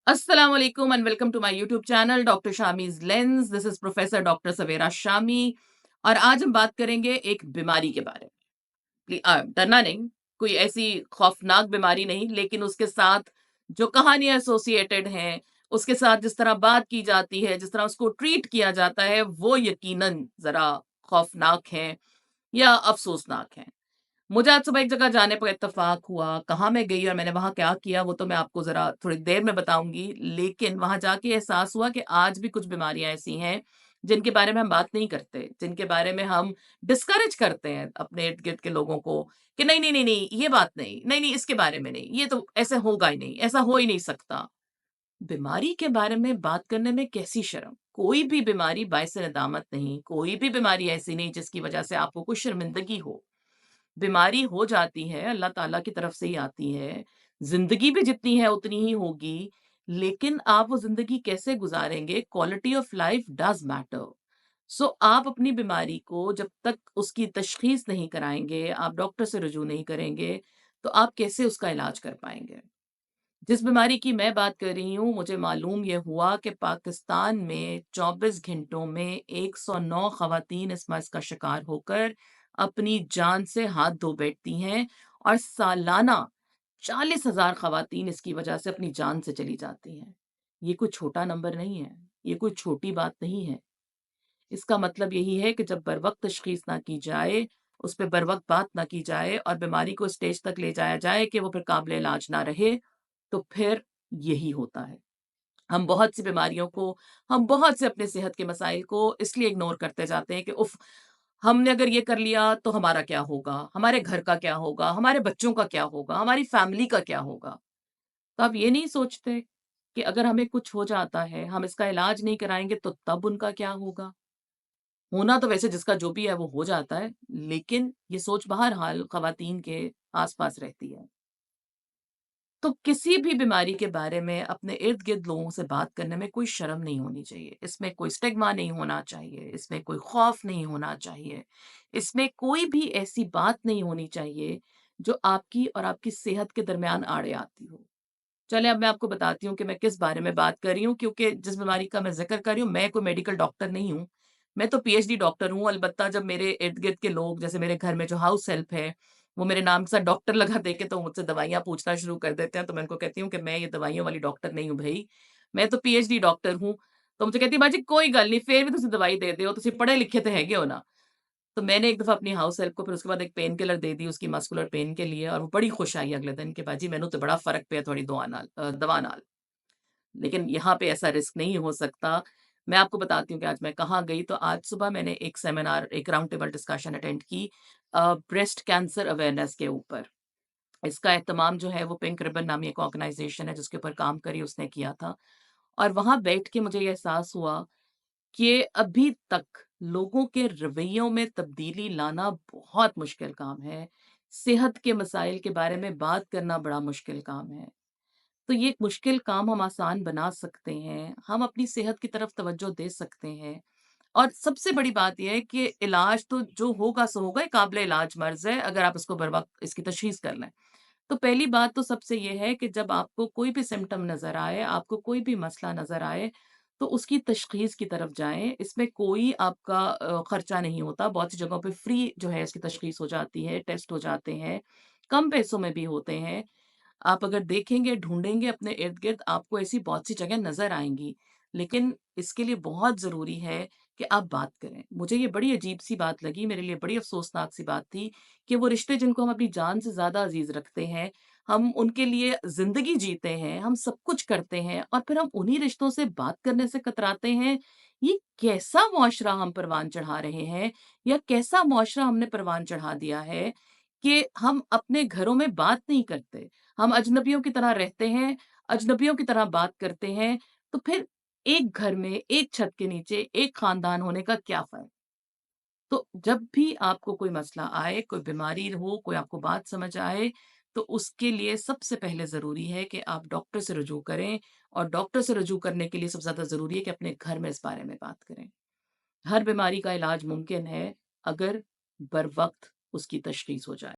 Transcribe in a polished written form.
अस्सलाम वालेकुम and welcome to my YouTube channel doctor Shami's lens. This is professor doctor Savera Shami और आज हम बात करेंगे एक बीमारी के बारे में। डरना नहीं, कोई ऐसी खौफनाक बीमारी नहीं, लेकिन उसके साथ जो कहानियां एसोसिएटेड हैं, उसके साथ जिस तरह बात की जाती है, जिस तरह उसको ट्रीट किया जाता है, वो यकीनन जरा खौफनाक है या अफसोसनाक है। मुझे आज सुबह एक जगह जाने पर इत्तेफ़ाक हुआ, कहाँ मैं गई और मैंने वहाँ क्या किया वो तो मैं आपको ज़रा थोड़ी देर में बताऊँगी। लेकिन वहाँ जाके एहसास हुआ कि आज भी कुछ बीमारियाँ ऐसी हैं, जिनके बारे में हम बात नहीं करते, जिनके बारे में हम डिस्करेज करते हैं अपने इर्द-गिर्द के लोगों को कि नहीं, नहीं, नहीं, नहीं, ये बात नहीं, नहीं, नहीं, इसके बारे में नहीं, ये तो ऐसे होगा ही नहीं, ऐसा हो ही नहीं सकता। बीमारी के बारे में बात करने में कैसी शर्म? कोई भी बीमारी बाइसे नदामत नहीं, कोई भी बीमारी ऐसी नहीं जिसकी वजह से आपको कोई शर्मिंदगी हो। बीमारी हो जाती है, अल्लाह ताला की तरफ से ही आती है। ज़िंदगी भी जितनी है उतनी ही होगी, लेकिन आप वो ज़िंदगी कैसे गुज़ारेंगे, quality of life does matter. So आप अपनी बीमारी को जब तक उसकी तशख़ीस नहीं कराएँगे, आप डॉक्टर से रुजू नहीं करेंगे, तो आप कैसे उसका इलाज कर पाएँगे? जिस बीमारी की मैं बात कर रही हूँ, मुझे मालूम ये हुआ कि पाकिस्तान में 24 घंटों में 109 ख़वातीन इस मर्ज़ का शिकार होकर अपनी जान से हाथ धो बैठती हैं और सालाना 40,000 ख़वातीन इसकी वजह से अपनी जान से चली जाती हैं। ये कोई छोटा नंबर नहीं है, ये कोई छोटी बात नहीं है। इसका मतलब यही है कि जब बरवक़्त तशख़ीस ना की जाए, उस पे बरवक़्त बात ना की जाए और बीमारी को स्टेज तक ले जाया जाए कि वो फिर काबिल इलाज ना रहे, तो फिर यही होता है। हम बहुत सी बीमारियों को, हम बहुत से अपने सेहत के मसाइल को इसलिए इग्नोर करते जाते हैं कि उफ़! हमने अगर ये कर लिया तो हमारा क्या होगा? हमारे घर का क्या होगा? हमारे बच्चों का क्या होगा? हमारी फैमिली का क्या होगा? तो आप ये नहीं सोचते कि अगर हमें कुछ हो जाता है, हम इसका इलाज नहीं कराएँगे तो तब उनका क्या होगा? होना तो वैसे जिसका जो भी है वो हो जाता है, लेकिन ये सोच बहरहाल ख़वातीन के आस-पास रहती है। तो किसी भी बीमारी के बारे में अपने इर्द-गिर्द लोगों से बात करने में कोई शर्म नहीं होनी चाहिए। इसमें कोई स्टिग्मा नहीं होना चाहिए, इसमें कोई खौफ नहीं होना चाहिए, इसमें कोई भी ऐसी बात नहीं होनी चाहिए जो आपकी और आपकी सेहत के दरमियान आड़े आती हो। चलें, अब मैं आपको बताती हूँ कि मैं किस बारे में बात कर रही हूँ, क्योंकि जिस बीमारी का मैं ज़िक्र कर रही हूँ, मैं कोई मेडिकल डॉक्टर नहीं हूँ। मैं तो पीएचडी डॉक्टर हूँ, अलबत्ता जब मेरे इर्द-गिर्द के लोग, जैसे मेरे घर में जो हाउस हेल्प है, वो मेरे नाम के साथ डॉक्टर लगा दे के तो मुझसे दवाइयाँ पूछना शुरू कर देते हैं, तो मैं उनको कहती हूँ कि मैं ये दवाइयों वाली डॉक्टर नहीं हूँ भई, मैं तो पीएचडी डॉक्टर हूँ। तो मुझसे कहती है, "बाजी कोई गल नहीं, फेर भी तुसी दवाई दे दियो, तुसी पढ़े लिखे तो हैगे हो ना।" तो मैंने एक दफ़ा अपनी हाउस हेल्प को फिर उसके बाद एक पेन किलर दे दी उसकी मस्कुलर पेन के लिए और वो बड़ी खुश आई अगले दिन कि बाजी मैनू तो बड़ा फ़र्क पिया थोड़ी दवा नाल। लेकिन यहाँ पे ऐसा रिस्क नहीं हो सकता। मैं आपको बताती हूँ कि आज मैं कहाँ गई, तो आज सुबह मैंने एक सेमिनार, एक राउंड टेबल डिस्कशन अटेंड की ब्रेस्ट कैंसर अवेयरनेस के ऊपर। इसका एहतमाम जो है वो पिंक रिबन नामी एक ऑर्गनाइज़ेशन है जिसके ऊपर काम करी उसने किया था। और वहाँ बैठ के मुझे ये एहसास हुआ कि अभी तक लोगों के रवैयों में तब्दीली लाना बहुत मुश्किल काम है। सेहत के मसाइल के बारे में बात करना बड़ा मुश्किल काम है। तो ये एक मुश्किल काम हम आसान बना सकते हैं। हम अपनी सेहत की तरफ तवज्जो दे सकते हैं। और सबसे बड़ी बात ये है कि इलाज तो जो होगा सो होगा, ये काबिल इलाज मर्ज़ है अगर आप इसको बर वक़्त इसकी तशख़ीस कर लें। तो पहली बात तो सबसे ये है कि जब आपको कोई भी सिम्पटम नज़र आए, आपको कोई भी मसला नज़र आए, तो उसकी तशख़ीस की तरफ जाएँ। इसमें कोई आपका खर्चा नहीं होता। बहुत सी जगहों पे फ्री जो है इसकी तशख़ीस हो जाती है, टेस्ट हो जाते हैं, कम पैसों में भी होते हैं। आप अगर देखेंगे, ढूँढेंगे अपने इर्द-गिर्द, आपको ऐसी बहुत सी जगह नज़र आएँगी। लेकिन इसके लिए बहुत ज़रूरी है कि आप बात करें। मुझे ये बड़ी अजीब-सी बात लगी, मेरे लिए बड़ी अफ़सोसनाक-सी बात थी कि वो रिश्ते जिनको हम अपनी जान से ज़्यादा अज़ीज़ रखते हैं, हम उनके लिए ज़िंदगी जीते हैं, हम सब कुछ करते हैं और फिर हम उन्हीं रिश्तों से बात करने से कतराते हैं। ये कैसा मुआशरा हम परवान चढ़ा रहे हैं या कैसा मुआशरा हमने परवान चढ़ा दिया है कि हम अपने घरों में बात नहीं करते। हम अजनबियों की तरह रहते हैं, अजनबियों की तरह बात करते हैं, तो फिर एक घर में, एक छत के नीचे, एक खानदान होने का क्या फ़र्क? तो जब भी आपको कोई मसला आए, कोई बीमारी हो, कोई आपको बात समझ आए, तो उसके लिए सबसे पहले ज़रूरी है कि आप डॉक्टर से रुजू करें और डॉक्टर से रुजू करने के लिए सबसे ज़्यादा ज़रूरी है कि अपने घर में इस बारे में बात करें। हर बीमारी का इलाज मुमकिन है, अगर बरवक़्त उसकी तशख़ीस हो जाए।